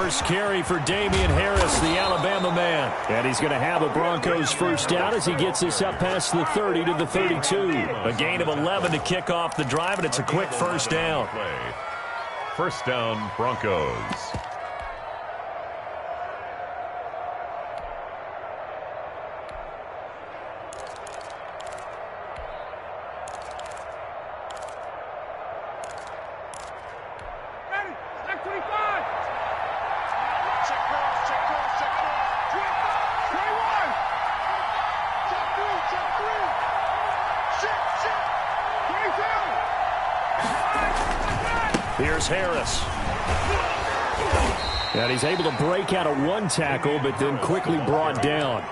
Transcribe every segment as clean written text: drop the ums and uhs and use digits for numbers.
First carry for Damian Harris, the Alabama man. And he's going to have a Broncos first down as he gets this up past the 30 to the 32. A gain of 11 to kick off the drive, and it's a quick first down. First down, Broncos. Here's Harris. And he's able to break out of one tackle, but then quickly brought down.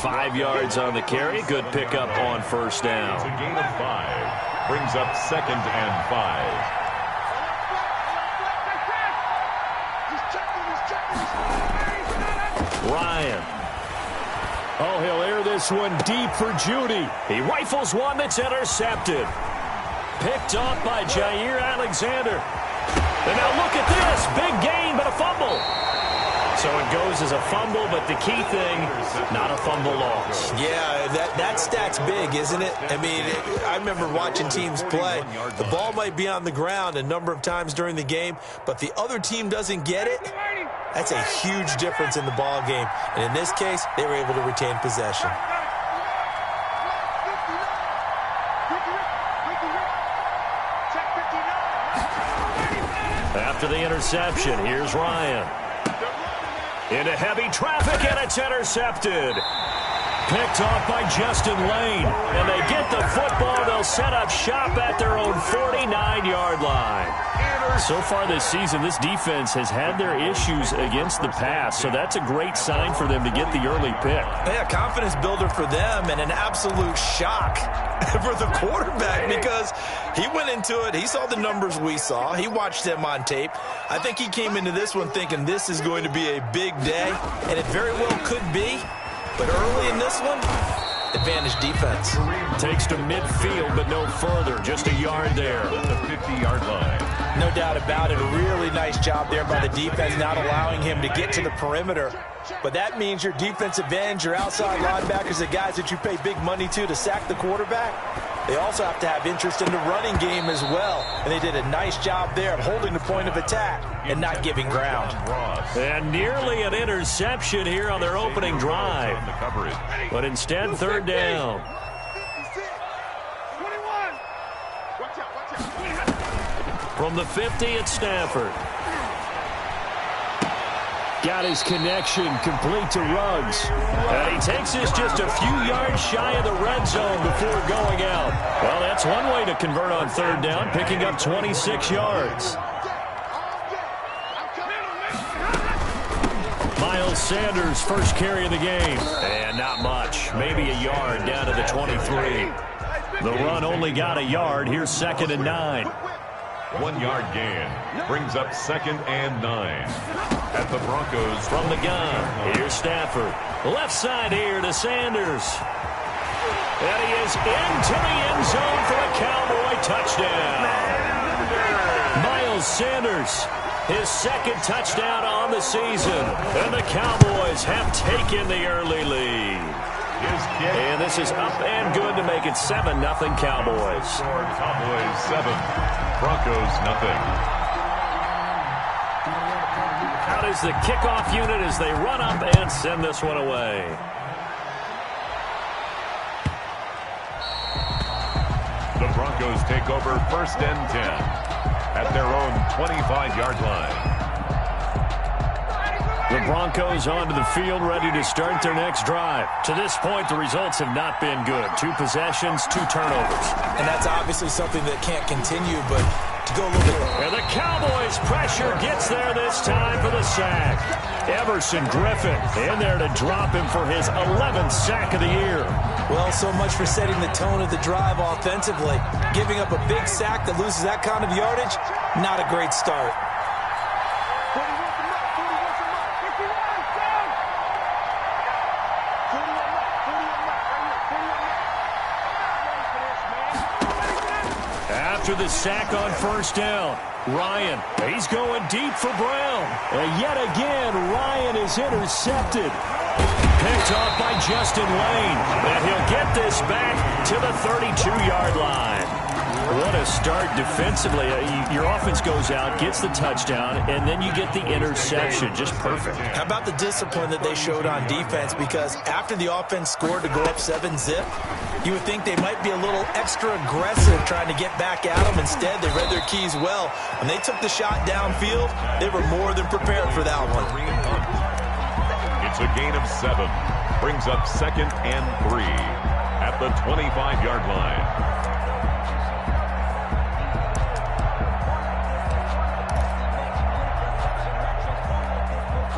5 yards on the carry. Good pickup on first down. It's a gain of 5. Brings up 2nd and 5. Ryan. Oh, he'll air this one deep for Judy. He rifles one that's intercepted. Picked off by Jair Alexander. And now look at this. Big gain, but a fumble. So it goes as a fumble, but the key thing, not a fumble loss. Yeah, that stat's big, isn't it? I mean, I remember watching teams play. The ball might be on the ground a number of times during the game, but the other team doesn't get it. That's a huge difference in the ball game. And in this case, they were able to retain possession. After the interception, here's Ryan. Into heavy traffic, and it's intercepted. Picked off by Justin Lane. And they get the football. They'll set up shop at their own 49-yard line. So far this season, this defense has had their issues against the pass, so that's a great sign for them to get the early pick. Yeah, confidence builder for them and an absolute shock for the quarterback because he went into it. He saw the numbers we saw. He watched them on tape. I think he came into this one thinking this is going to be a big day, and it very well could be. But early in this one, advantage defense. Takes to midfield, but no further. Just a yard there. The 50-yard line. No doubt about it. A really nice job there by the defense, not allowing him to get to the perimeter. But that means your defensive ends, your outside linebackers, the guys that you pay big money to sack the quarterback, they also have to have interest in the running game as well. And they did a nice job there of holding the point of attack and not giving ground. And nearly an interception here on their opening drive. But instead, third down. From the 50 at Stafford. Got his connection complete to Ruggs. And he takes this just a few yards shy of the red zone before going out. Well, that's one way to convert on third down, picking up 26 yards. Miles Sanders, first carry of the game. And not much. Maybe a yard down to the 23. The run only got a yard. Here's 2nd and 9. 1 yard gain. Brings up 2nd and 9. At the Broncos. From the gun, here's Stafford. Left side here to Sanders. And he is into the end zone for a Cowboy touchdown. Miles Sanders, his 2nd touchdown on the season. And the Cowboys have taken the early lead. And this is up and good to make it 7-0 Cowboys. Cowboys 7, Broncos nothing. Out is the kickoff unit as they run up and send this one away. The Broncos take over 1st and 10 at their own 25-yard line. The Broncos onto the field, ready to start their next drive. To this point, the results have not been good. 2 possessions, 2 turnovers. And that's obviously something that can't continue, but to go a little bit. And the Cowboys' pressure gets there this time for the sack. Everson Griffin in there to drop him for his 11th sack of the year. Well, so much for setting the tone of the drive offensively. Giving up a big sack that loses that kind of yardage, not a great start. After the sack on first down, Ryan, he's going deep for Brown. And yet again, Ryan is intercepted. Picked off by Justin Lane. And he'll get this back to the 32-yard line. What a start defensively. Your offense goes out, gets the touchdown, and then you get the interception. Just perfect. How about the discipline that they showed on defense? Because after the offense scored to go up 7-zip, you would think they might be a little extra aggressive trying to get back at them. Instead, they read their keys well. When they took the shot downfield, they were more than prepared for that one. It's a gain of 7. Brings up 2nd and 3 at the 25-yard line.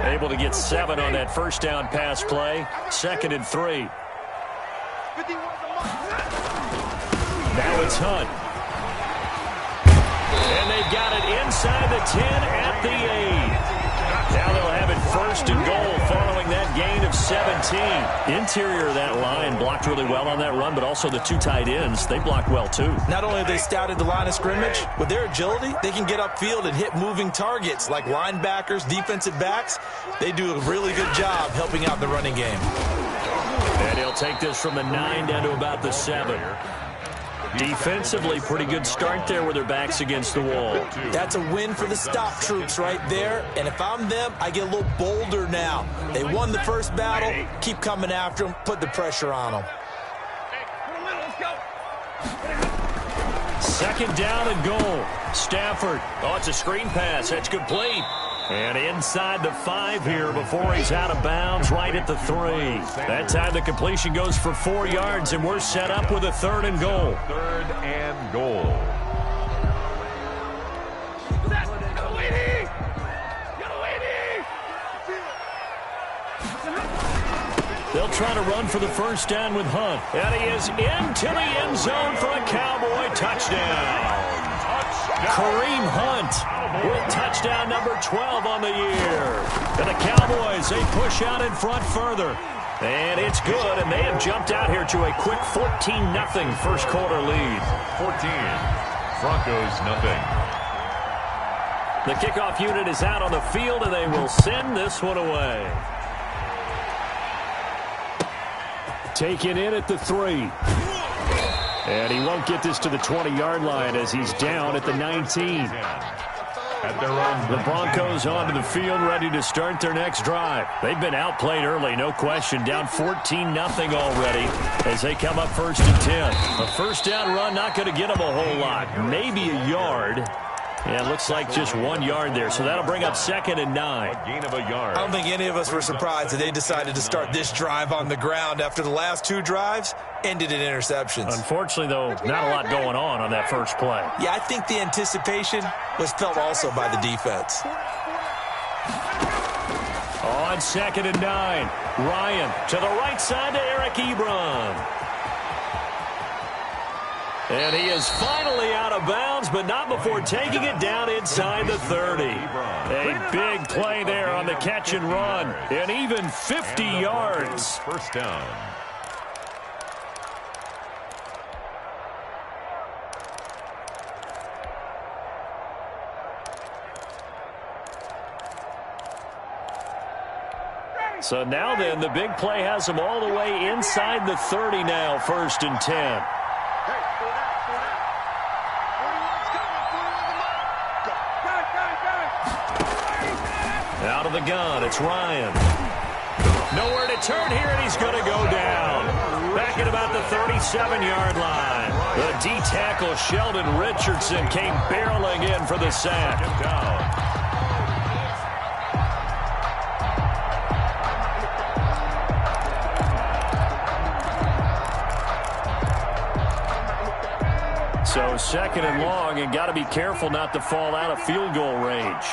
Able to get 7 on that first down pass play. 2nd and 3. Now it's Hunt. And they've got it inside the 10 at the 8. Now they'll have it 1st and goal following that gain of 17. Interior of that line blocked really well on that run, but also the 2 tight ends, they blocked well too. Not only have they scouted the line of scrimmage, with their agility, they can get upfield and hit moving targets like linebackers, defensive backs. They do a really good job helping out the running game. And he'll take this from the 9 down to about the 7. Defensively, pretty good start there with their backs against the wall. That's a win for the stop troops right there. And if I'm them, I get a little bolder now. They won the first battle. Keep coming after them. Put the pressure on them. 2nd down and goal. Stafford. Oh, it's a screen pass. That's complete. And inside the 5 here before he's out of bounds right at the 3. That time the completion goes for 4 yards, and we're set up with a 3rd and goal. 3rd and goal. They'll try to run for the first down with Hunt. And he is into the end zone for a Cowboy touchdown. Kareem Hunt with touchdown number 12 on the year. And the Cowboys, they push out in front further. And it's good, and they have jumped out here to a quick 14-0 first quarter lead. 14. Broncos nothing. The kickoff unit is out on the field, and they will send this one away. Taken in at the 3. And he won't get this to the 20-yard line as he's down at the 19. At their own, the Broncos onto the field, ready to start their next drive. They've been outplayed early, no question. Down 14-0 already as they come up 1st and 10. A first down run not going to get them a whole lot. Maybe a yard. Yeah, it looks like just 1 yard there, so that'll bring up 2nd and 9. A gain of a yard. I don't think any of us were surprised that they decided to start this drive on the ground after the last 2 drives ended in interceptions. Unfortunately, though, not a lot going on that first play. Yeah, I think the anticipation was felt also by the defense. On 2nd and 9, Ryan to the right side to Eric Ebron. And he is finally out of bounds, but not before taking it down inside the 30. A big play there on the catch and run, and even 50 yards. First down. So now then, the big play has them all the way inside the 30 now, 1st and 10. Out of the gun, it's Ryan. Nowhere to turn here, and he's going to go down. Back at about the 37-yard line. The D-tackle, Sheldon Richardson, came barreling in for the sack. So 2nd and long, and got to be careful not to fall out of field goal range.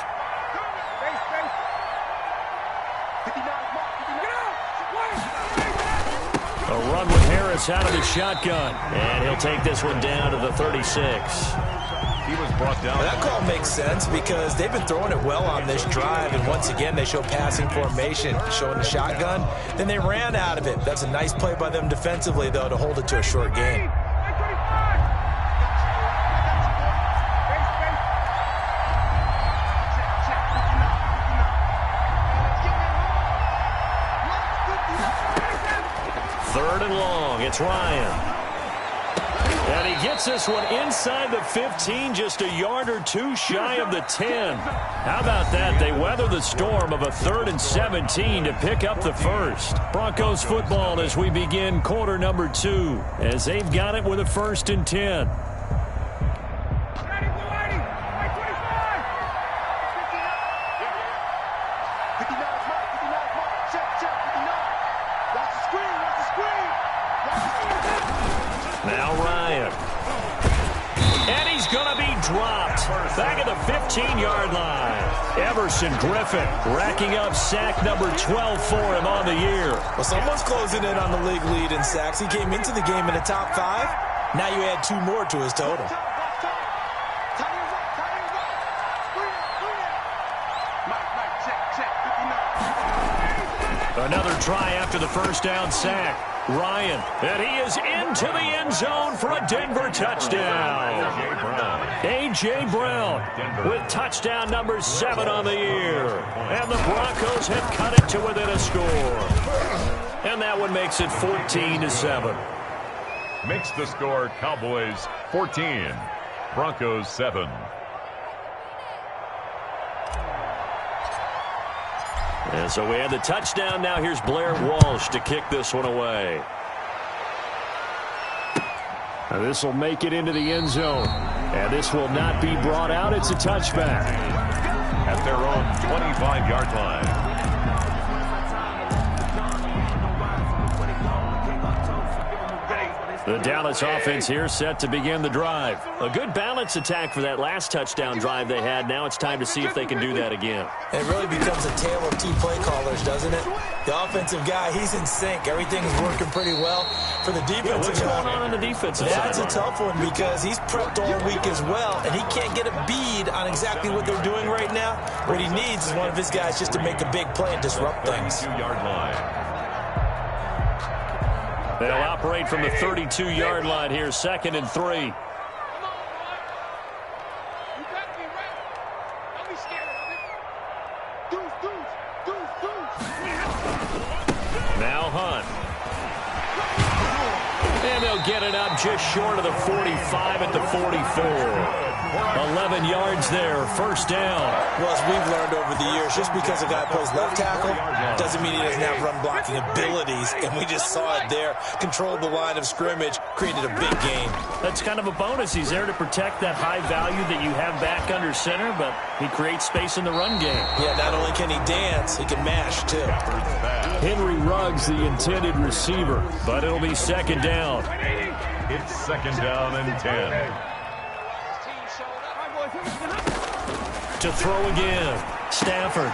A run with Harris out of the shotgun. And he'll take this one down to the 36. He was brought down. That call makes sense because they've been throwing it well on this drive, and once again they show passing formation, showing the shotgun. Then they ran out of it. That's a nice play by them defensively, though, to hold it to a short gain. and long. It's Ryan. And he gets this one inside the 15, just a yard or two shy of the 10. How about that? They weather the storm of a 3rd and 17 to pick up the first. Broncos football as we begin quarter number 2, as they've got it with a 1st and 10. Now Ryan. And he's going to be dropped. Back at the 15-yard line. Everson Griffin racking up sack number 12 for him on the year. Well, someone's closing in on the league lead in sacks. He came into the game in the top 5. Now you add 2 more to his total. Another try after the first down sack. Ryan, and he is into the end zone for a Denver touchdown. A.J. Brown with touchdown number 7 on the year. And the Broncos have cut it to within a score. And that one makes it 14-7. Makes the score Cowboys 14, Broncos 7. And so we have the touchdown. Now here's Blair Walsh to kick this one away. Now this will make it into the end zone. And this will not be brought out. It's a touchback. At their own 25-yard line. The Dallas offense here set to begin the drive. A good balance attack for that last touchdown drive they had. Now it's time to see if they can do that again. It really becomes a tale of 2 play callers, doesn't it? The offensive guy, he's in sync. Everything's working pretty well. For the defensive guy, what's going on the defensive side? That's a tough one because he's prepped all week as well, and he can't get a bead on exactly what they're doing right now. What he needs is one of his guys just to make a big play and disrupt things. 32-yard line. They'll operate from the 32-yard line here, 2nd and 3. Now Hunt. And they'll get it up just short of the 45 at the 44. 11 yards there, 1st down. Well, as we've learned over the years, just because a guy plays left tackle doesn't mean he doesn't have run blocking abilities. And we just saw it there. Controlled the line of scrimmage, created a big gain. That's kind of a bonus. He's there to protect that high value that you have back under center, but he creates space in the run game. Yeah, not only can he dance, he can mash, too. Henry Ruggs, the intended receiver, but it'll be 2nd down. It's 2nd down and 10. To throw again. Stafford.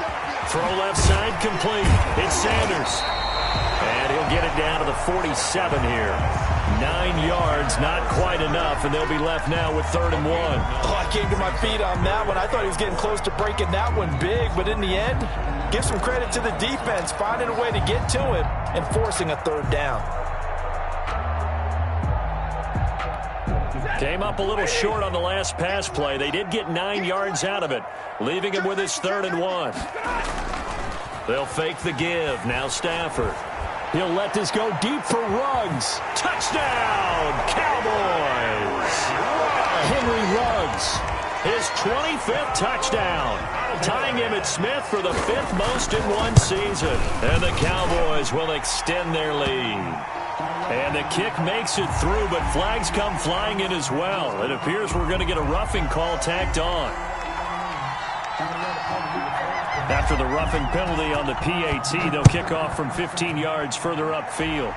Throw left side complete. It's Sanders. And he'll get it down to the 47 here. 9 yards, not quite enough, and they'll be left now with 3rd and 1. Oh, I came to my feet on that one. I thought he was getting close to breaking that one big, but in the end, give some credit to the defense, finding a way to get to him and forcing a 3rd down. Came up a little short on the last pass play. They did get 9 yards out of it, leaving him with his 3rd and 1. They'll fake the give. Now Stafford. He'll let this go deep for Ruggs. Touchdown, Cowboys! Henry Ruggs, his 25th touchdown, tying Emmitt Smith for the 5th most in one season. And the Cowboys will extend their lead. And the kick makes it through, but flags come flying in as well. It appears we're going to get a roughing call tacked on. After the roughing penalty on the PAT, they'll kick off from 15 yards further upfield.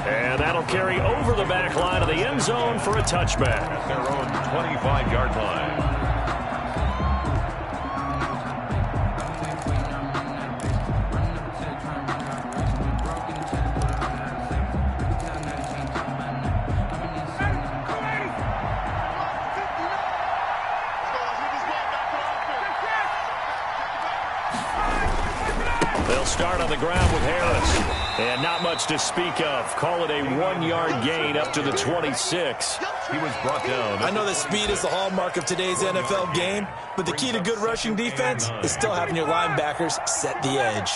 And that'll carry over the back line of the end zone for a touchback. At their own 25-yard line. Start on the ground with Harris. And not much to speak of. Call it a 1-yard gain up to the 26. He was brought down. I know that speed is the hallmark of today's NFL game, but the key to good rushing defense is still having your linebackers set the edge.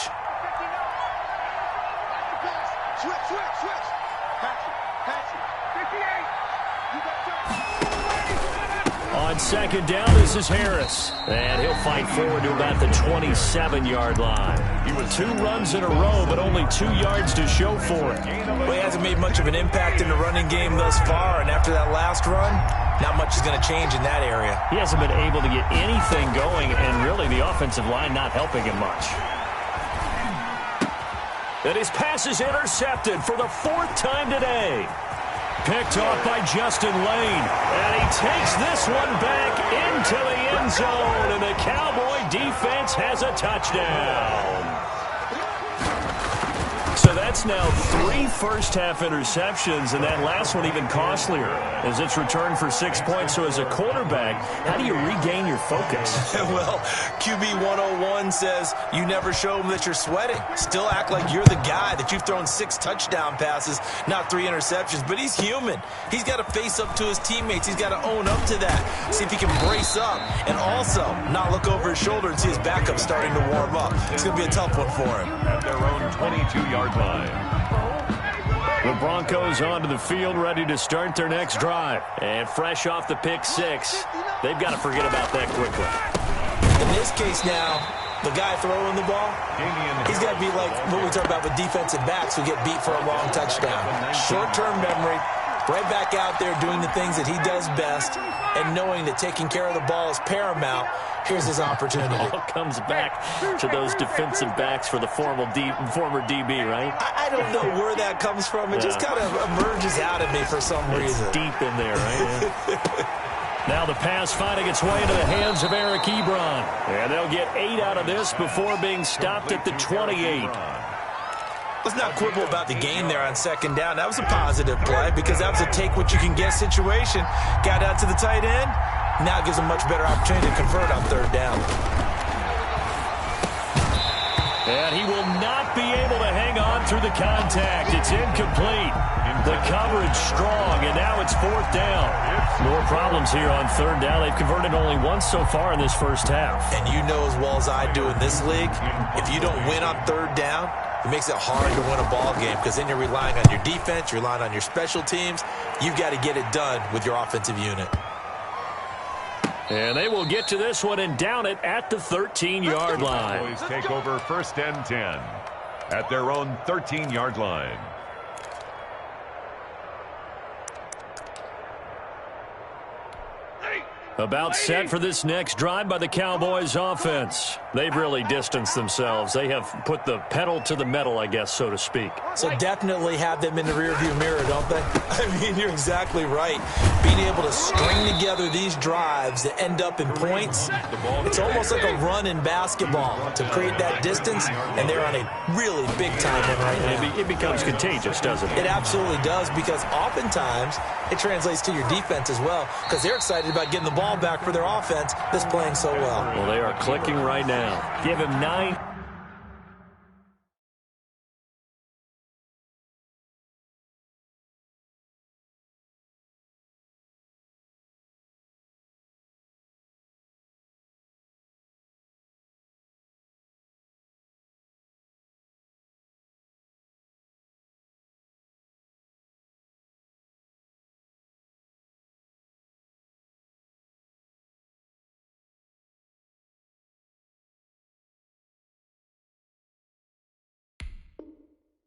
second down, this is Harris. And he'll fight forward to about the 27-yard line. He was 2 runs in a row, but only 2 yards to show for it. Well, he hasn't made much of an impact in the running game thus far, and after that last run, not much is going to change in that area. He hasn't been able to get anything going, and really the offensive line not helping him much. And his pass is intercepted for the 4th time today. Picked off by Justin Lane. And he takes this one back into the end zone. And the Cowboy defense has a touchdown. So that's now 3 first-half interceptions, and that last one even costlier as it's returned for 6 points. So as a quarterback, how do you regain your focus? Well, QB 101 says you never show them that you're sweating. Still act like you're the guy, that you've thrown 6 touchdown passes, not 3 interceptions. But he's human. He's got to face up to his teammates. He's got to own up to that. See if he can brace up and also not look over his shoulder and see his backup starting to warm up. It's going to be a tough one for him. At their own 22-yard line. The Broncos onto the field, ready to start their next drive. And fresh off the pick 6, they've got to forget about that quickly. In this case now, the guy throwing the ball, he's got to be like what we talk about with defensive backs who get beat for a long touchdown. Short-term memory, right back out there doing the things that he does best, and knowing that taking care of the ball is paramount. Here's his opportunity. All comes back to those defensive backs for the former DB, right? I don't know where that comes from. It just kind of emerges out of me for some reason. It's deep in there, right? Now the pass finding its way into the hands of Eric Ebron. And they'll get 8 out of this before being stopped at the 28. Let's not quibble about the gain there on second down. That was a positive play because that was a take-what-you-can-get situation. Got out to the tight end. Now gives a much better opportunity to convert on third down. And he will not be able to hang on through the contact. It's incomplete. The coverage strong, and now it's 4th down. More problems here on third down. They've converted only once so far in this first half. And you know as well as I do in this league, if you don't win on third down, it makes it hard to win a ball game because then you're relying on your defense, you're relying on your special teams. You've got to get it done with your offensive unit. And they will get to this one and down it at the 13-yard line. Boys take over 1st and 10 at their own 13-yard line. About set for this next drive by the Cowboys offense. They've really distanced themselves. They have put the pedal to the metal, I guess, so to speak. So definitely have them in the rearview mirror, don't they? I mean, you're exactly right. Being able to string together these drives that end up in points, it's almost like a run in basketball to create that distance, and they're on a really big-time one right now. It becomes contagious, doesn't it? It absolutely does, because oftentimes it translates to your defense as well, because they're excited about getting the ball back for their offense that's playing so well. Well, they are clicking right now. Give him 9.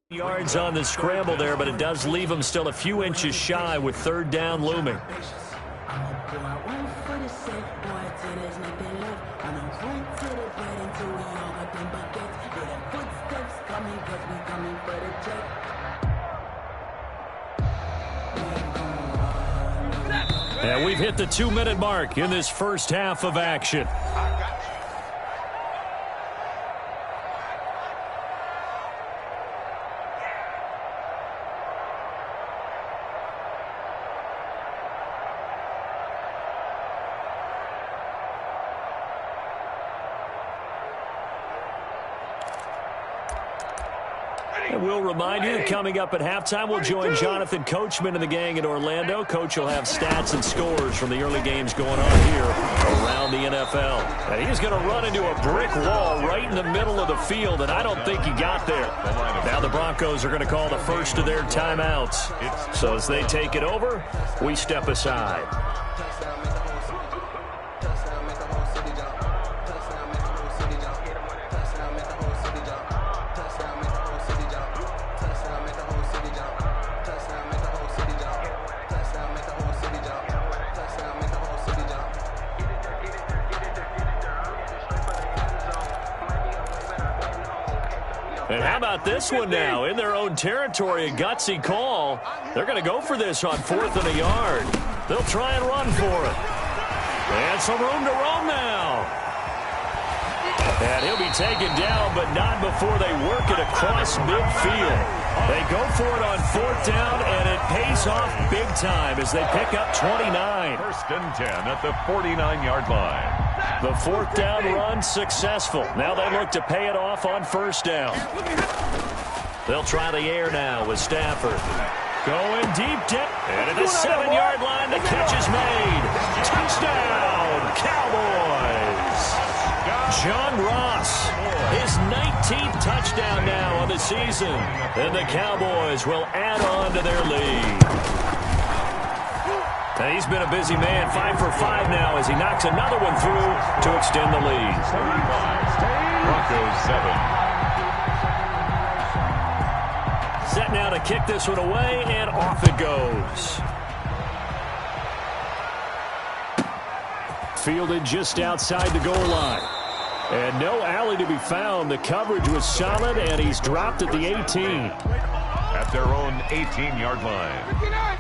Yards on the scramble there, but it does leave him still a few inches shy with third down looming. And we've hit the 2-minute mark in this first half of action. And we'll remind you that coming up at halftime, we'll join Jonathan Coachman and the gang in Orlando. Coach will have stats and scores from the early games going on here around the NFL. And he's going to run into a brick wall right in the middle of the field, and I don't think he got there. Now the Broncos are going to call the first of their timeouts. So as they take it over, we step aside. And how about this one now? In their own territory, a gutsy call. They're going to go for this on 4th and a yard. They'll try and run for it. And some room to roam now. And he'll be taken down, but not before they work it across midfield. They go for it on 4th down, and it pays off big time as they pick up 29. 1st and 10 at the 49-yard line. The 4th down run successful. Now they look to pay it off on 1st down. They'll try the air now with Stafford. Going deep, and at the 7-yard line, the catch is made. Touchdown, Cowboys! John Ross, his 19th touchdown now of the season. And the Cowboys will add on to their lead. And he's been a busy man, 5 for 5 now as he knocks another one through to extend the lead. Broncos 7. Set now to kick this one away, and off it goes. Fielded just outside the goal line. And no alley to be found. The coverage was solid, and he's dropped at the 18. At their own 18-yard line.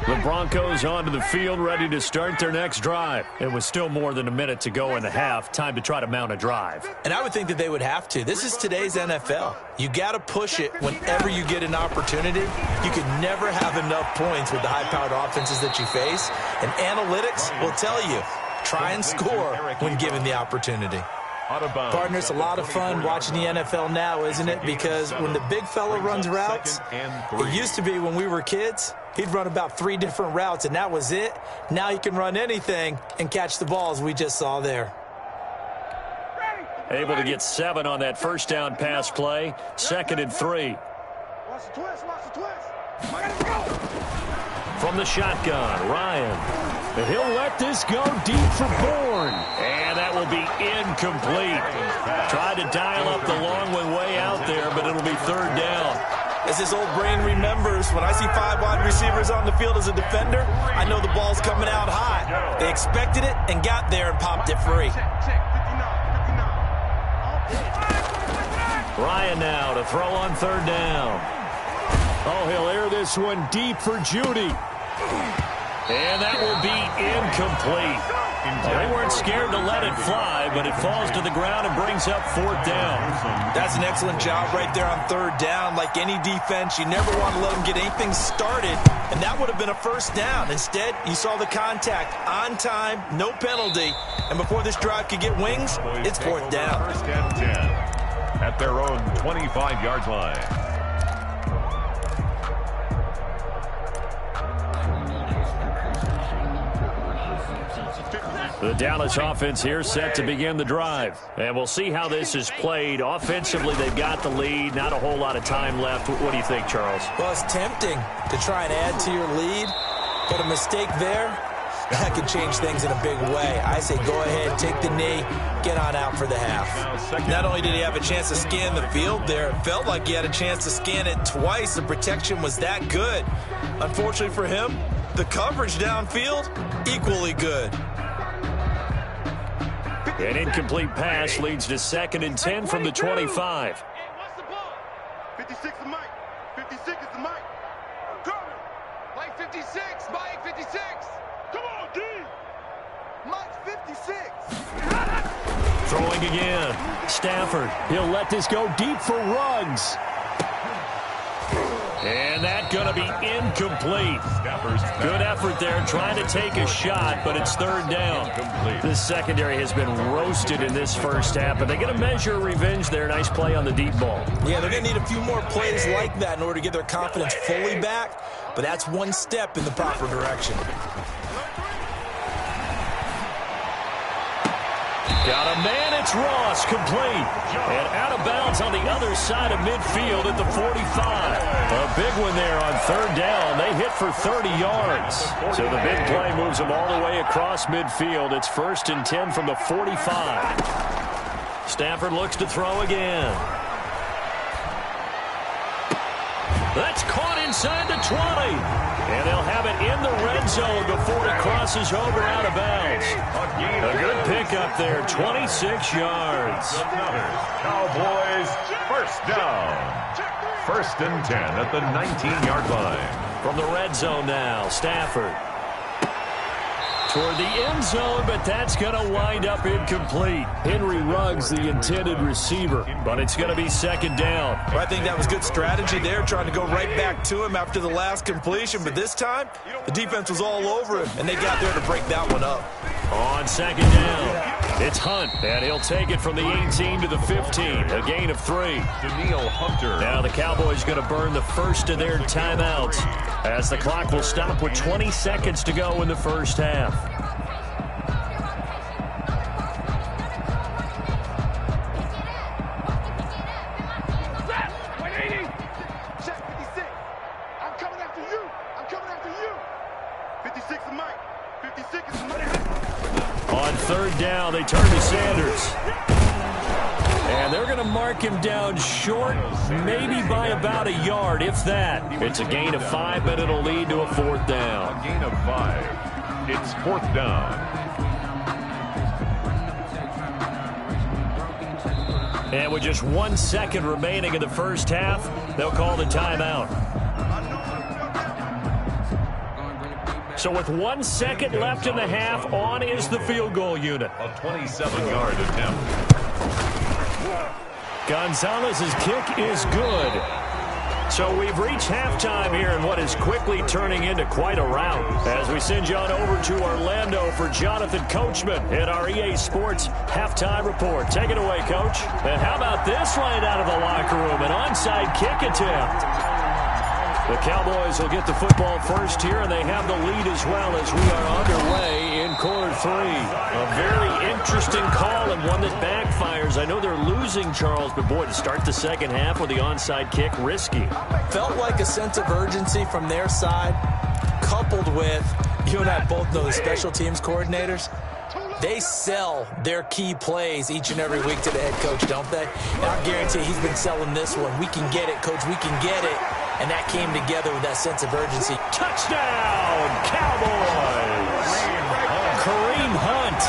The Broncos onto the field, ready to start their next drive. It was still more than a minute to go in the half. Time to try to mount a drive. And I would think that they would have to. This is today's NFL. You got to push it whenever you get an opportunity. You can never have enough points with the high-powered offenses that you face. And analytics will tell you, try and score when given the opportunity. Partner, it's a lot of fun watching the NFL now, isn't it? Because when the big fella runs routes, it used to be when we were kids, he'd run about 3 different routes, and that was it. Now he can run anything and catch the balls we just saw there. Able to get 7 on that 1st down pass play. 2nd and 3. From the shotgun, Ryan. He'll let this go deep for Bourne. And that will be incomplete. Tried to dial up the long one way out there, but it'll be 3rd down. As his old brain remembers, when I see 5 wide receivers on the field as a defender, I know the ball's coming out high. They expected it and got there and popped it free. Ryan now to throw on 3rd down. Oh, he'll air this one deep for Judy. And that will be incomplete. Well, they weren't scared to let it fly, but it falls to the ground and brings up 4th down. That's an excellent job right there on 3rd down. Like any defense, you never want to let them get anything started, and that would have been a 1st down. Instead, you saw the contact on time, no penalty, and before this drive could get wings, it's 4th down. 1st and 10 at their own 25-yard line. The Dallas offense here set to begin the drive. And we'll see how this is played. Offensively, they've got the lead. Not a whole lot of time left. What do you think, Charles? Well, it's tempting to try and add to your lead, but a mistake there, that could change things in a big way. I say go ahead, take the knee, get on out for the half. Not only did he have a chance to scan the field there, it felt like he had a chance to scan it twice. The protection was that good. Unfortunately for him, the coverage downfield, equally good. An incomplete pass leads to 2nd and 10 from the 25. Hey, what's the ball? 56 is Mike. 56 is the Mike. Corner. Mike 56. Mike 56. Come on, D. Mike 56. Throwing again. Stafford. He'll let this go deep for Ruggs. And that's going to be incomplete. Good effort there trying to take a shot, but it's 3rd down. This secondary has been roasted in this 1st half, but they're going to measure revenge there. Nice play on the deep ball. Yeah, they're going to need a few more plays like that in order to get their confidence fully back, but that's one step in the proper direction. Got a man, it's Ross, complete. And out of bounds on the other side of midfield at the 45. A big one there on 3rd down. They hit for 30 yards. So the big play moves them all the way across midfield. It's 1st and 10 from the 45. Stafford looks to throw again. That's caught inside the 20. And they'll have it in the red zone before it crosses over out of bounds. A good pickup there, 26 yards. Cowboys first down. 1st and 10 at the 19-yard line. From the red zone now, Stafford. Toward the end zone, but that's going to wind up incomplete. Henry Ruggs, the intended receiver, but it's going to be 2nd down. Well, I think that was good strategy there, trying to go right back to him after the last completion. But this time, the defense was all over him, and they got there to break that one up. On 2nd down, it's Hunt, and he'll take it from the 18 to the 15, a gain of 3. Daniil Hunter. Now the Cowboys going to burn the first of their timeouts as the clock will stop with 20 seconds to go in the first half. On 3rd down, they turn to Sanders. And they're going to mark him down short, maybe by about a yard, if that. It's a gain of 5, but it'll lead to a 4th down. A gain of 5. It's 4th down. And with just 1 second remaining in the first half, they'll call the timeout. So with 1 second left in the half, on is the field goal unit. A 27-yard attempt. Gonzalez's kick is good. So we've reached halftime here in what is quickly turning into quite a rout. As we send you on over to Orlando for Jonathan Coachman at our EA Sports Halftime Report. Take it away, Coach. And how about this right out of the locker room? An onside kick attempt. The Cowboys will get the football first here, and they have the lead as well as we are underway in quarter 3. A very interesting call and one that backfires. I know they're losing, Charles, but boy, to start the second half with the onside kick, risky. Felt like a sense of urgency from their side, coupled with, you and I both know the special teams coordinators. They sell their key plays each and every week to the head coach, don't they? And I guarantee he's been selling this one. We can get it, Coach. We can get it. And that came together with that sense of urgency. Touchdown, Cowboys! Kareem Hunt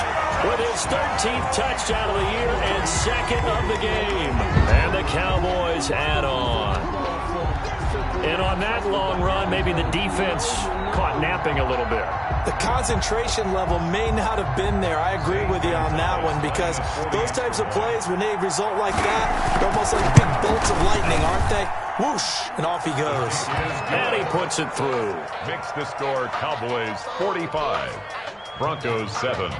with his 13th touchdown of the year and 2nd of the game. And the Cowboys add on. And on that long run, maybe the defense caught napping a little bit. The concentration level may not have been there. I agree with you on that one, because those types of plays, when they result like that, they're almost like big bolts of lightning, aren't they? Whoosh, and off he goes. And he puts it through. Makes the score Cowboys 45, Broncos 7.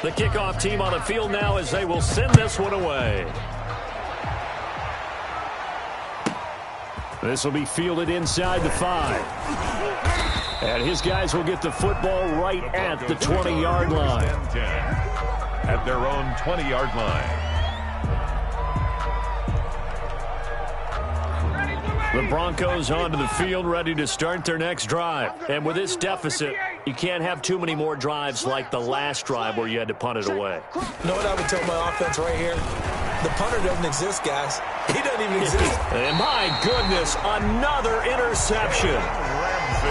The kickoff team on the field now as they will send this one away. This will be fielded inside the 5. And his guys will get the football right at the 20-yard line. At their own 20-yard line. The Broncos onto the field, ready to start their next drive. And with this deficit, you can't have too many more drives like the last drive where you had to punt it away. You know what I would tell my offense right here? The punter doesn't exist, guys. He doesn't even exist. And my goodness, another interception.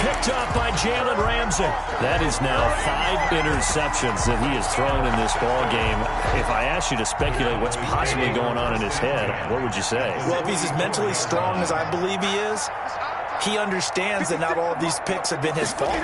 Picked up by Jalen Ramsey. That is now 5 interceptions that he has thrown in this ball game. If I asked you to speculate what's possibly going on in his head, what would you say? Well, if he's as mentally strong as I believe he is, he understands that not all of these picks have been his fault.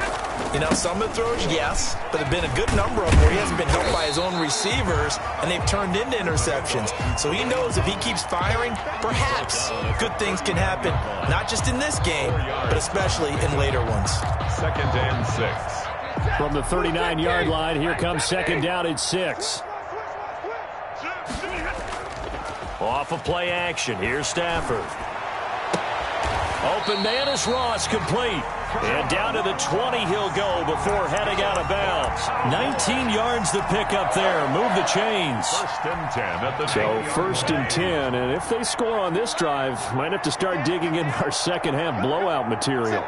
You know, some of the throws, yes, but there have been a good number of them where he hasn't been helped by his own receivers, and they've turned into interceptions. So he knows if he keeps firing, perhaps good things can happen, not just in this game, but especially in later ones. 2nd and 6. From the 39-yard line, here comes 2nd down at 6. Off of play action, here's Stafford. Open man is Ross, complete. And down to the 20 he'll go before heading out of bounds. 19 yards to pick up there. Move the chains. 1st and 10 at the So 1st and 10, and if they score on this drive, might have to start digging in our second half blowout material.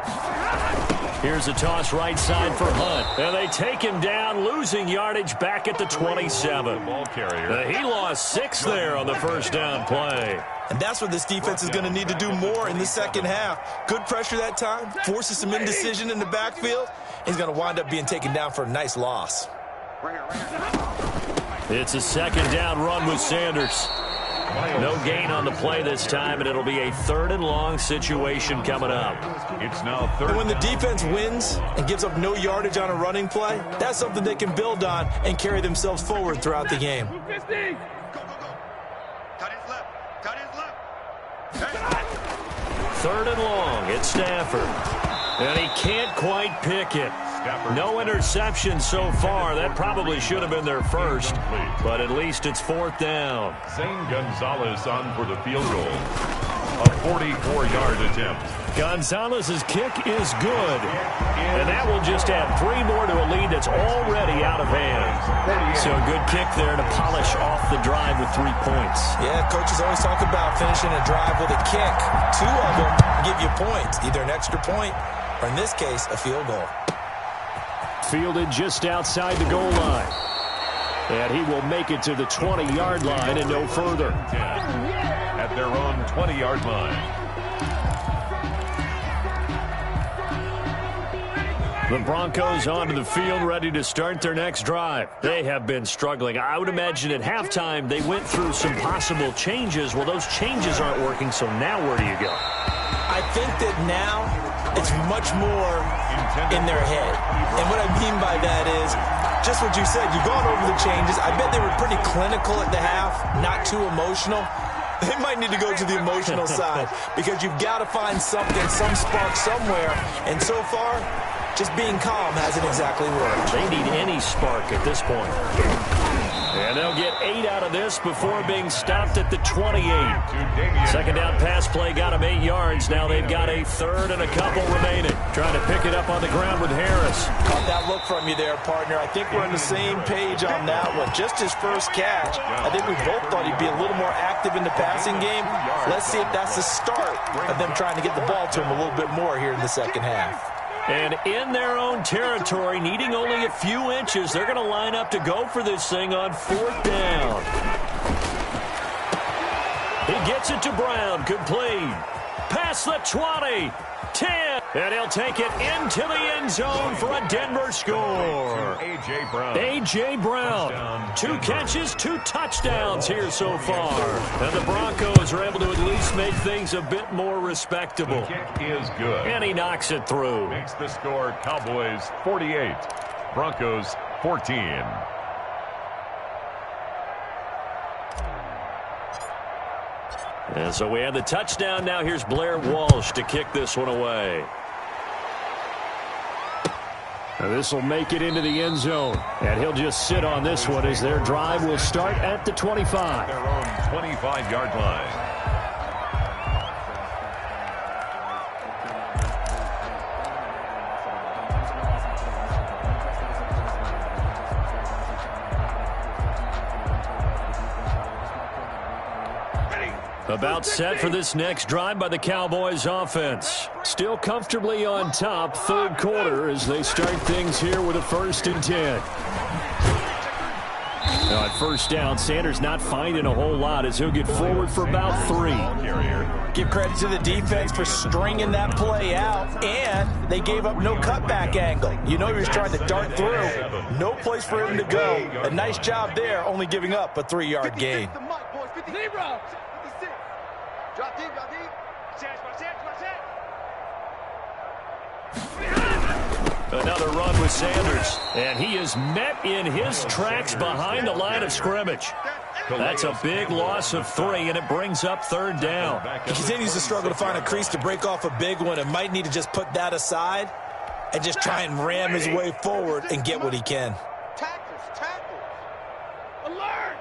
Here's a toss right side for Hunt. And they take him down, losing yardage back at the 27. Ball carrier. He lost 6 there on the first down play. And that's what this defense is going to need to do more in the second half. Good pressure that time, forces some indecision in the backfield. He's going to wind up being taken down for a nice loss. It's a second down run with Sanders. No gain on the play this time, and it'll be a 3rd and long situation coming up. It's now 3rd. And when the defense wins and gives up no yardage on a running play, that's something they can build on and carry themselves forward throughout the game. Go, go, go. Cut his left. Cut his left. Hey. 3rd and long. It's Stafford. And he can't quite pick it. No interception so far. That probably should have been their first, but at least it's 4th down. Zane Gonzalez on for the field goal. A 44-yard attempt. Gonzalez's kick is good, and that will just add 3 more to a lead that's already out of hand. So a good kick there to polish off the drive with 3 points. Yeah, coaches always talk about finishing a drive with a kick. 2 of them give you points, either an extra point or, in this case, a field goal. Fielded just outside the goal line. And he will make it to the 20-yard line and no further. At their own 20-yard line. The Broncos onto the field, ready to start their next drive. They have been struggling. I would imagine at halftime they went through some possible changes. Well, those changes aren't working, so now where do you go? I think that now it's much more in their head. And what I mean by that is just what you said. You've gone over the changes. I bet they were pretty clinical at the half, not too emotional. They might need to go to the emotional side because you've got to find something, some spark somewhere. And so far, just being calm hasn't exactly worked. They need any spark at this point. And they'll get 8 out of this before being stopped at the 28. Second down pass play got him 8 yards. Now they've got a 3rd and a couple remaining. Trying to pick it up on the ground with Harris. Caught that look from you there, partner. I think we're on the same page on that one. Just his first catch. I think we both thought he'd be a little more active in the passing game. Let's see if that's the start of them trying to get the ball to him a little bit more here in the second half. And in their own territory, needing only a few inches, they're going to line up to go for this thing on 4th down. He gets it to Brown, complete. Past the 20, 10, and he'll take it into the end zone for a Denver score. A.J. Brown. A.J. Brown, 2 catches, 2 touchdowns here so far. And the Broncos are able to at least make things a bit more respectable. The kick is good. And he knocks it through. Makes the score Cowboys 48, Broncos 14. And so we have the touchdown. Now here's Blair Walsh to kick this one away. Now this will make it into the end zone. And he'll just sit on this one as their drive will start at the 25. Their own 25-yard line. About set for this next drive by the Cowboys offense. Still comfortably on top, 3rd quarter as they start things here with a 1st and 10. Now at first down, Sanders not finding a whole lot as he'll get forward for about 3. Give credit to the defense for stringing that play out, and they gave up no cutback angle. You know he was trying to dart through. No place for him to go. A nice job there, only giving up a 3-yard gain. Drop deep, drop deep. Another run with Sanders, and he is met in his tracks behind the line of scrimmage. That's a big loss of 3, and it brings up 3rd down. He continues to struggle to find a crease to break off a big one and might need to just put that aside and just try and ram his way forward and get what he can. Tackles. Alert!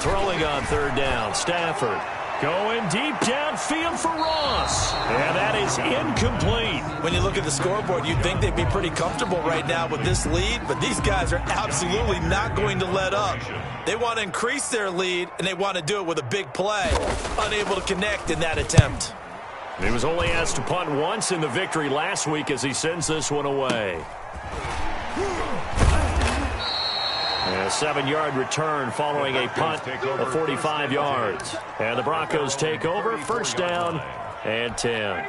Throwing on 3rd down, Stafford. Going deep downfield for Ross. And that is incomplete. When you look at the scoreboard, you'd think they'd be pretty comfortable right now with this lead, but these guys are absolutely not going to let up. They want to increase their lead, and they want to do it with a big play. Unable to connect in that attempt. He was only asked to punt once in the victory last week as he sends this one away. And a 7-yard return following a punt of 45 yards. And the Broncos take over, first down and 10.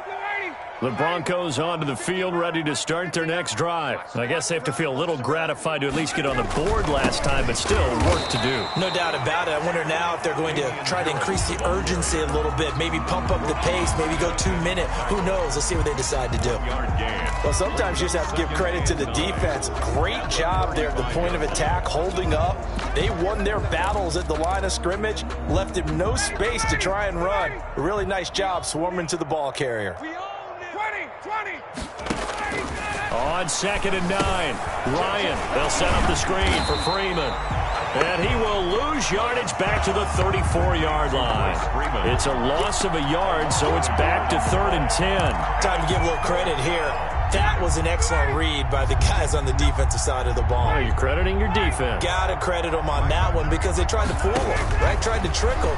The Broncos onto the field, ready to start their next drive. I guess they have to feel a little gratified to at least get on the board last time, but still work to do. No doubt about it. I wonder now if they're going to try to increase the urgency a little bit, maybe pump up the pace, maybe go 2-minute. Who knows? Let's see what they decide to do. Well, sometimes you just have to give credit to the defense. Great job there at the point of attack, holding up. They won their battles at the line of scrimmage, left him no space to try and run. A really nice job swarming to the ball carrier. 20. On 2nd and 9, Ryan, they'll set up the screen for Freeman. And he will lose yardage back to the 34-yard line. It's a loss of a yard, so it's back to 3rd and 10. Time to give a little credit here. That was an excellent read by the guys on the defensive side of the ball. Oh, you're crediting your defense. Gotta credit them on that one because they tried to fool him, right? Tried to trick him.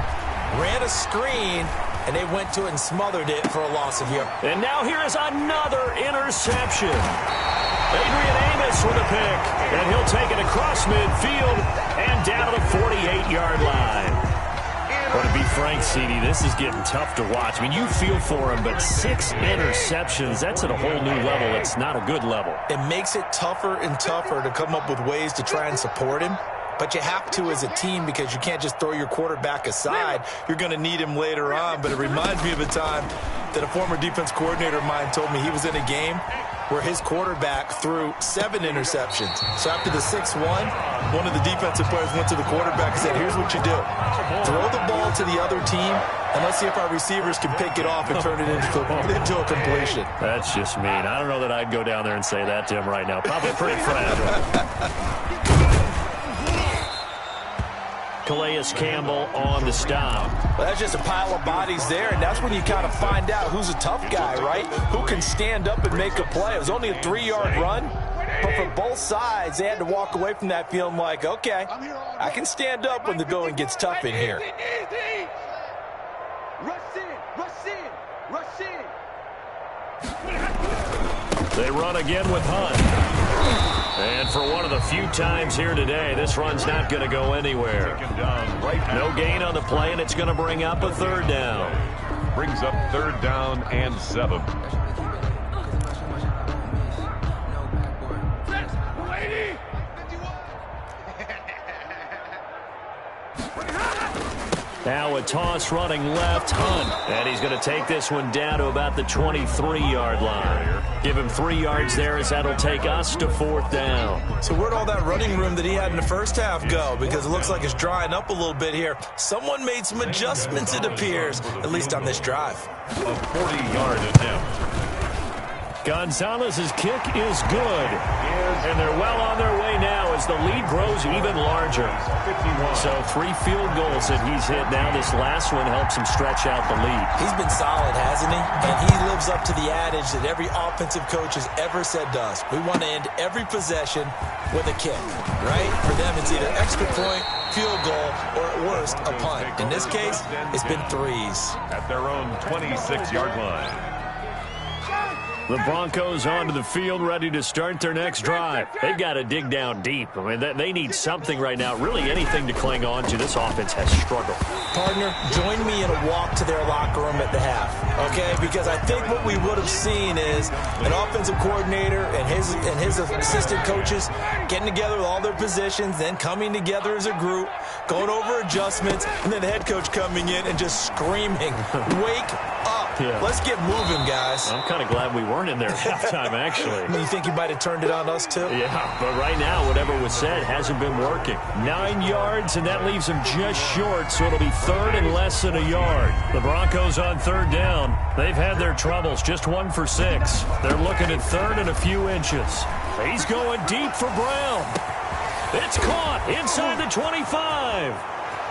Ran a screen, and they went to it and smothered it for a loss of yards. And now here is another interception. Adrian Amos with a pick, and he'll take it across midfield and down to the 48-yard line. But to be frank, CD, this is getting tough to watch. I mean, you feel for him, but 6 interceptions, that's at a whole new level. It's not a good level. It makes it tougher and tougher to come up with ways to try and support him. But you have to as a team because you can't just throw your quarterback aside. You're going to need him later on. But it reminds me of a time that a former defense coordinator of mine told me he was in a game where his quarterback threw 7 interceptions. So after the 6-1, one of the defensive players went to the quarterback and said, here's what you do. Throw the ball to the other team, and let's see if our receivers can pick it off and turn it into a completion. That's just mean. I don't know that I'd go down there and say that to him right now. Probably pretty fragile. Calais Campbell on the stop. Well, that's just a pile of bodies there, and that's when you kind of find out who's a tough guy, right? Who can stand up and make a play. It was only a 3-yard run, but for both sides, they had to walk away from that feeling like, okay, I can stand up when the going gets tough in here. Rush in. They run again with Hunt. And for one of the few times here today, this run's not going to go anywhere. No gain on the play, and it's going to bring up a 3rd down. Brings up 3rd down and 7. Now a toss running left, Hunt. And he's going to take this one down to about the 23-yard line. Give him 3 yards there as that'll take us to 4th down. So where'd all that running room that he had in the first half go? Because it looks like it's drying up a little bit here. Someone made some adjustments, it appears, at least on this drive. A 40-yard attempt. Gonzalez's kick is good. And they're well on their way now as the lead grows even larger. So 3 field goals that he's hit now. This last one helps him stretch out the lead. He's been solid, hasn't he? And he lives up to the adage that every offensive coach has ever said to us. We want to end every possession with a kick, right? For them, it's either extra point, field goal, or at worst, a punt. In this case, it's been 3s. At their own 26-yard line. The Broncos onto the field, ready to start their next drive. They've got to dig down deep. I mean, they need something right now, really anything to cling on to. This offense has struggled. Partner, join me in a walk to their locker room at the half, okay? Because I think what we would have seen is an offensive coordinator and his assistant coaches getting together with all their positions, then coming together as a group, going over adjustments, and then the head coach coming in and just screaming, wake up. Yeah. Let's get moving, guys. I'm kind of glad we weren't in there at halftime, actually. You think you might have turned it on us, too? Yeah, but right now, whatever was said hasn't been working. 9 yards, and that leaves them just short, so it'll be 3rd and less than a yard. The Broncos on 3rd down. They've had their troubles, just 1 for 6. They're looking at 3rd and a few inches. He's going deep for Brown. It's caught inside the 25.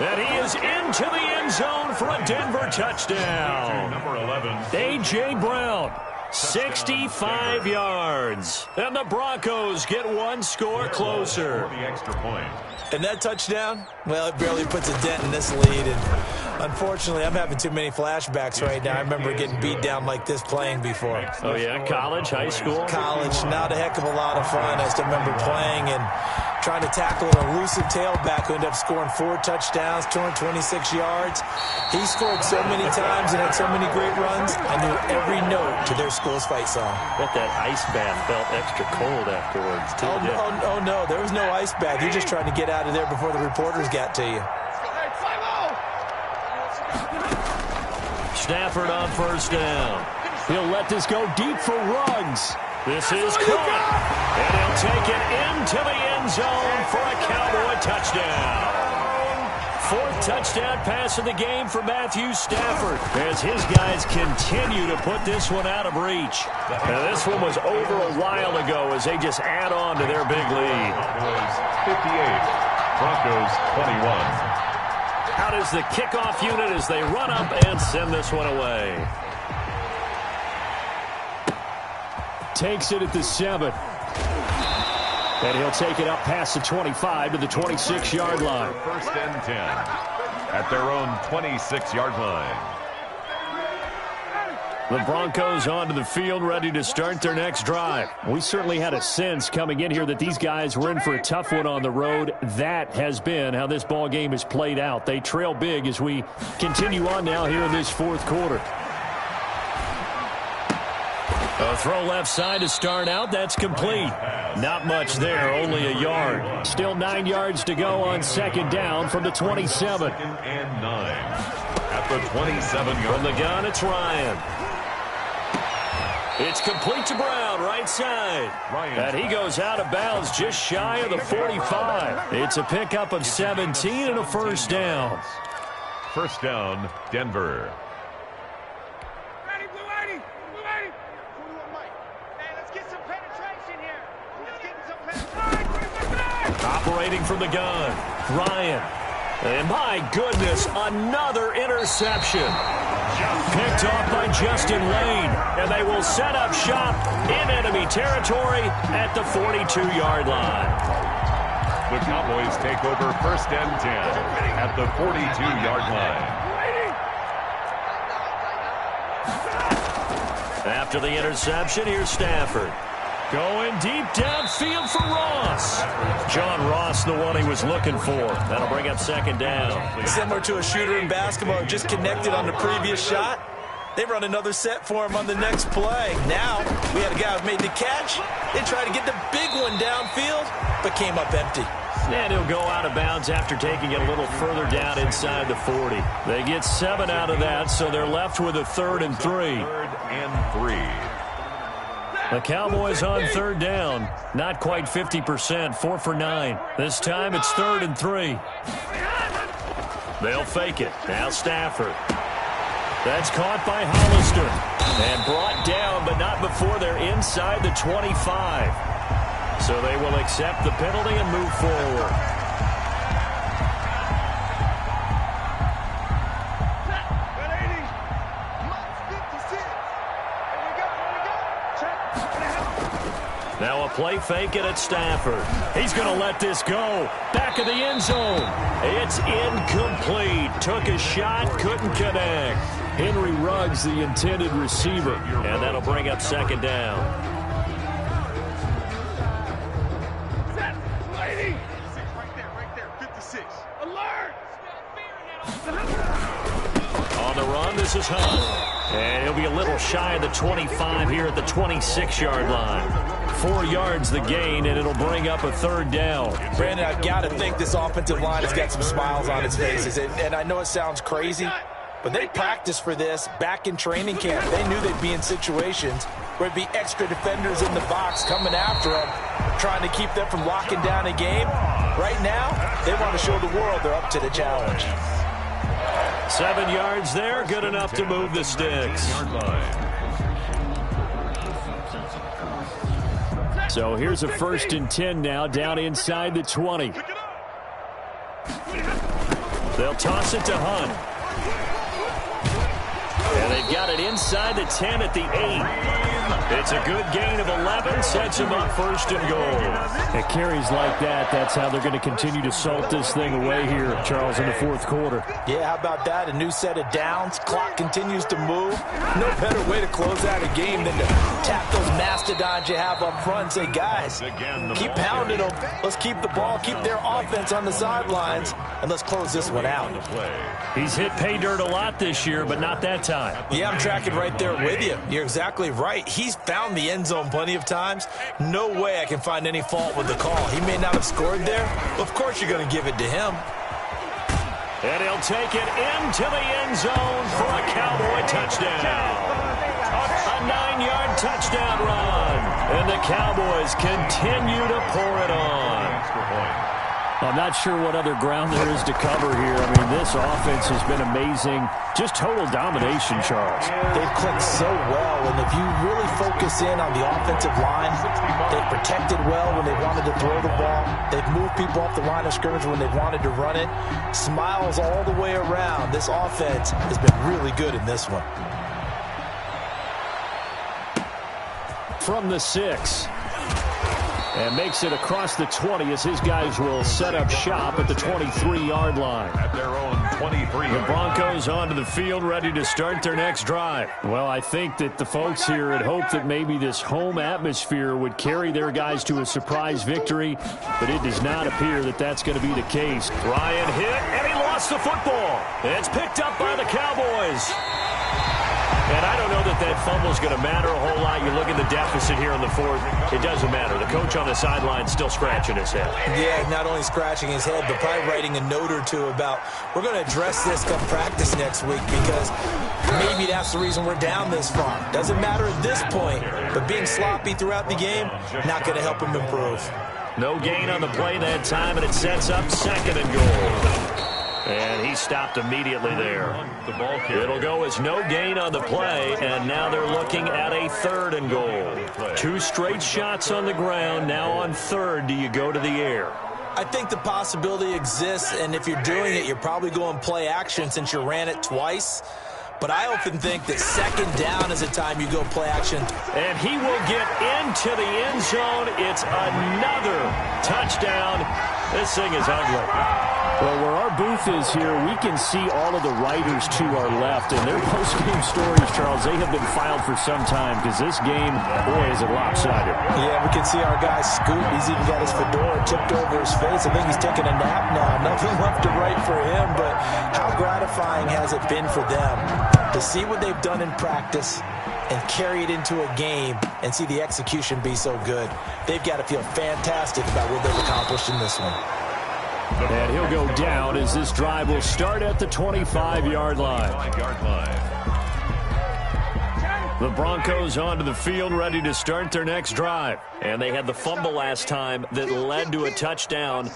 And he is into the end zone for a Denver touchdown. Number 11. A.J. Brown, 65 yards. And the Broncos get 1 score closer. The extra point. And that touchdown, well, it barely puts a dent in this lead. And Unfortunately, I'm having too many flashbacks right now. I remember getting beat down like this playing before. Oh, yeah? College, high school? College, not a heck of a lot of fun. I still remember playing and trying to tackle an elusive tailback who ended up scoring 4 touchdowns, 226 yards. He scored so many times and had so many great runs, I knew every note to their school's fight song. Bet that ice bath felt extra cold afterwards, too. Oh, no, there was no ice bath. You just tried to get out of there before the reporters got to you. Stafford on first down. He'll let this go deep for Ruggs. This is caught. And he'll take it into the end zone for a Cowboy touchdown. 4th touchdown pass of the game for Matthew Stafford as his guys continue to put this one out of reach. Now, this one was over a while ago as they just add on to their big lead. Cowboys 58, Broncos 21. Out is the kickoff unit as they run up and send this one away. Takes it at the 7. And he'll take it up past the 25 to the 26-yard line. First and 10 at their own 26-yard line. The Broncos onto the field, ready to start their next drive. We certainly had a sense coming in here that these guys were in for a tough one on the road. That has been how this ball game has played out. They trail big as we continue on now here in this 4th quarter. A throw left side to start out. That's complete. Not much there, only a yard. Still 9 yards to go on 2nd down from the 27. 2nd and 9 at the 27-yard. From the gun, it's Ryan. It's complete to Brown, right side. And he goes out of bounds just shy of the 45. It's a pickup of 17 and a first down. First down, Denver. Operating from the gun, Ryan. And my goodness, another interception. Picked off by Justin Lane. And they will set up shop in enemy territory at the 42-yard line. The Cowboys take over first and 10 at the 42-yard line. After the interception, here's Stafford. Going deep downfield for Ross. John Ross, the one he was looking for. That'll bring up 2nd down. Similar to a shooter in basketball, just connected on the previous shot. They run another set for him on the next play. Now, we had a guy who made the catch. They tried to get the big one downfield, but came up empty. And he'll go out of bounds after taking it a little further down inside the 40. They get 7 out of that, so they're left with a 3rd and 3. 3rd and 3. The Cowboys on 3rd down. Not quite 50%, 4 for 9. This time it's 3rd and 3. They'll fake it. Now Stafford. That's caught by Hollister. And brought down, but not before they're inside the 25. So they will accept the penalty and move forward. Now a play fake it at Stafford. He's going to let this go. Back of the end zone. It's incomplete. Took a shot, couldn't connect. Henry Ruggs, the intended receiver. And that'll bring up 2nd down. Right there, 56. Alert! On the run, this is Hunt. And he'll be a little shy of the 25 here at the 26-yard line. 4 yards the gain, and it'll bring up a 3rd down. Brandon, I've got to think this offensive line has got some smiles on its faces. And I know it sounds crazy, but they practiced for this back in training camp. They knew they'd be in situations where it'd be extra defenders in the box coming after them, trying to keep them from locking down a game. Right now, they want to show the world they're up to the challenge. 7 yards there, good enough to move the sticks. So here's a 1st and 10 now, down inside the 20. They'll toss it to Hunt. And They've got it inside the 10 at the 8. It's a good gain of 11, sets them up first and goal. At carries like that, that's how they're going to continue to salt this thing away here, Charles, in the fourth quarter. Yeah, how about that? A new set of downs. Clock continues to move. No better way to close out a game than to tap those mastodons you have up front and say, guys, keep pounding them. Let's keep the ball, keep their offense on the sidelines, and let's close this one out. He's hit pay dirt a lot this year, but not that time. Yeah, I'm tracking right there with you. You're exactly right. He's found the end zone plenty of times. No way I can find any fault with the call. He may not have scored there, but of course you're going to give it to him. And he'll take it into the end zone for a Cowboy touchdown. A 9-yard touchdown run. And the Cowboys continue to pour it on. I'm not sure what other ground there is to cover here. I mean, this offense has been amazing. Just total domination, Charles. They've clicked so well, and if you really focus in on the offensive line, they've protected well when they wanted to throw the ball. They've moved people off the line of scrimmage when they wanted to run it. Smiles all the way around. This offense has been really good in this one. From the 6. And makes it across the 20 as his guys will set up shop at the 23-yard line. At their own 23. The Broncos onto the field ready to start their next drive. Well, I think that the folks here had hoped that maybe this home atmosphere would carry their guys to a surprise victory, but it does not appear that that's going to be the case. Ryan hit, and he lost the football. It's picked up by the Cowboys. And I don't know that that fumble is going to matter a whole lot. You look at the deficit here in the fourth. It doesn't matter. The coach on the sideline still scratching his head. Yeah, not only scratching his head, but probably writing a note or two about, we're going to address this come practice next week because maybe that's the reason we're down this far. Doesn't matter at this point, but being sloppy throughout the game, not going to help him improve. No gain on the play that time, and it sets up second and goal. And he stopped immediately there. It'll go as no gain on the play, and now they're looking at a third and goal. 2 straight shots on the ground. Now on third, do you go to the air? I think the possibility exists, and if you're doing it, you're probably going play action since you ran it twice. But I often think that second down is a time you go play action. And he will get into the end zone. It's another touchdown. This thing is ugly. Well, where our booth is here, we can see all of the writers to our left. And their post-game stories, Charles, they have been filed for some time because this game, boy, is it lopsided. Yeah, we can see our guy Scoot. He's even got his fedora tipped over his face. I think he's taking a nap now. Nothing left to write for him, but how gratifying has it been for them to see what they've done in practice and carry it into a game and see the execution be so good. They've got to feel fantastic about what they've accomplished in this one. And he'll go down as this drive will start at the 25-yard line. The Broncos onto the field ready to start their next drive. And they had the fumble last time that led to a touchdown.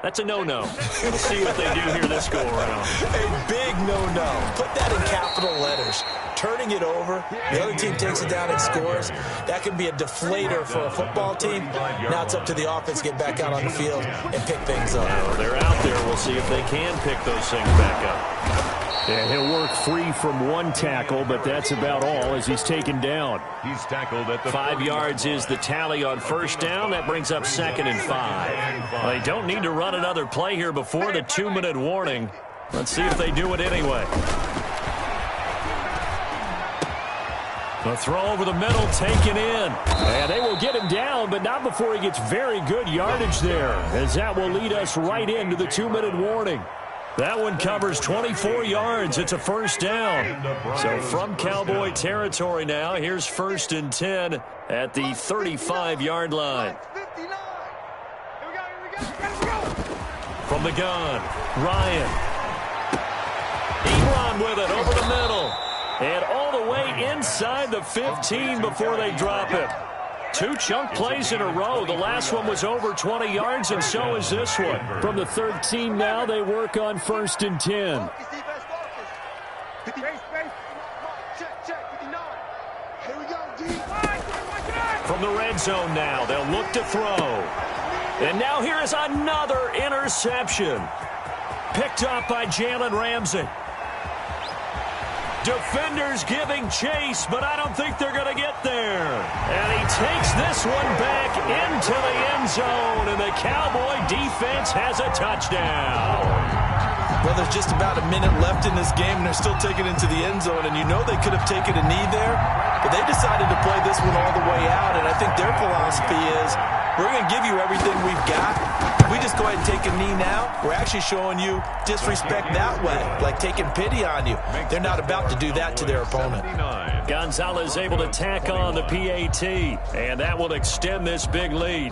That's a no-no. We'll see what they do here this go-around. A big no-no. Put that in capital letters. Turning it over, the other team takes it down and scores. That can be a deflator for a football team. Now it's up to the offense to get back out on the field and pick things up. Well, they're out there. We'll see if they can pick those things back up. And he'll work free from one tackle, but that's about all as he's taken down. He's tackled at the 5 yards is the tally on first down. That brings up 2nd and 5. Well, they don't need to run another play here before the 2-minute warning. Let's see if they do it anyway. The throw over the middle taken in. And they will get him down, but not before he gets very good yardage there, as that will lead us right into the 2-minute warning. That one covers 24 yards. It's a first down. So from Cowboy territory now, here's 1st and 10 at the 35-yard line. From the gun, Ryan. He run with it over the middle. And all the way inside the 15 before they drop him. 2 chunk plays in a row. The last one was over 20 yards, and so is this one. From the 13 now, they work on 1st and 10. From the red zone now, they'll look to throw. And now here is another interception. Picked up by Jalen Ramsey. Defenders giving chase, but I don't think they're going to get there. And he takes this one back into the end zone, and the Cowboy defense has a touchdown. Well, there's just about a minute left in this game, and they're still taking it into the end zone. And you know they could have taken a knee there, but they decided to play this one all the way out. And I think their philosophy is, we're going to give you everything we've got. If we just go ahead and take a knee now, we're actually showing you disrespect that way, like taking pity on you. They're not about to do that to their opponent. Gonzalez able to tack on the PAT, and that will extend this big lead.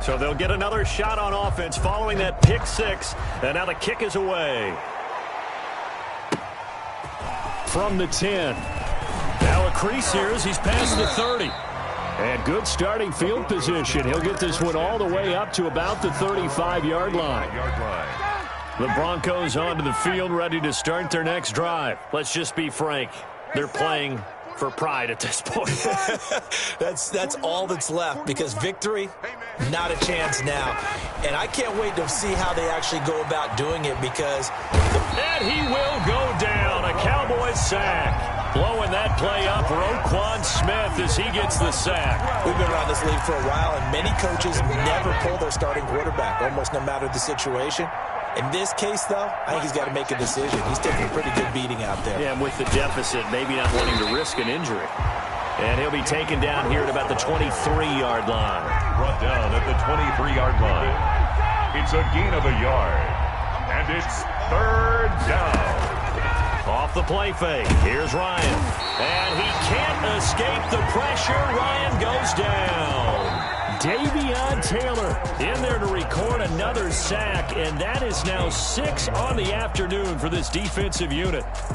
So they'll get another shot on offense following that pick six, and now the kick is away. From the 10. Now a crease here as he's past the 30. And good starting field position. He'll get this one all the way up to about the 35-yard line. The Broncos onto the field, ready to start their next drive. Let's just be frank. They're playing for pride at this point. That's all that's left, because victory, not a chance now. And I can't wait to see how they actually go about doing it, because... And he will go down. A Cowboys sack. Blowing that play up, Roquan Smith, as he gets the sack. We've been around this league for a while, and many coaches never pull their starting quarterback, almost no matter the situation. In this case, though, I think he's got to make a decision. He's taking a pretty good beating out there. Yeah, and with the deficit, maybe not wanting to risk an injury. And he'll be taken down here at about the 23-yard line. Brought down at the 23-yard line. It's a gain of a yard. And it's third down. Off the play fake. Here's Ryan. And he can't escape the pressure. Ryan goes down. Davion Taylor in there to record another sack, and that is now 6 on the afternoon for this defensive unit.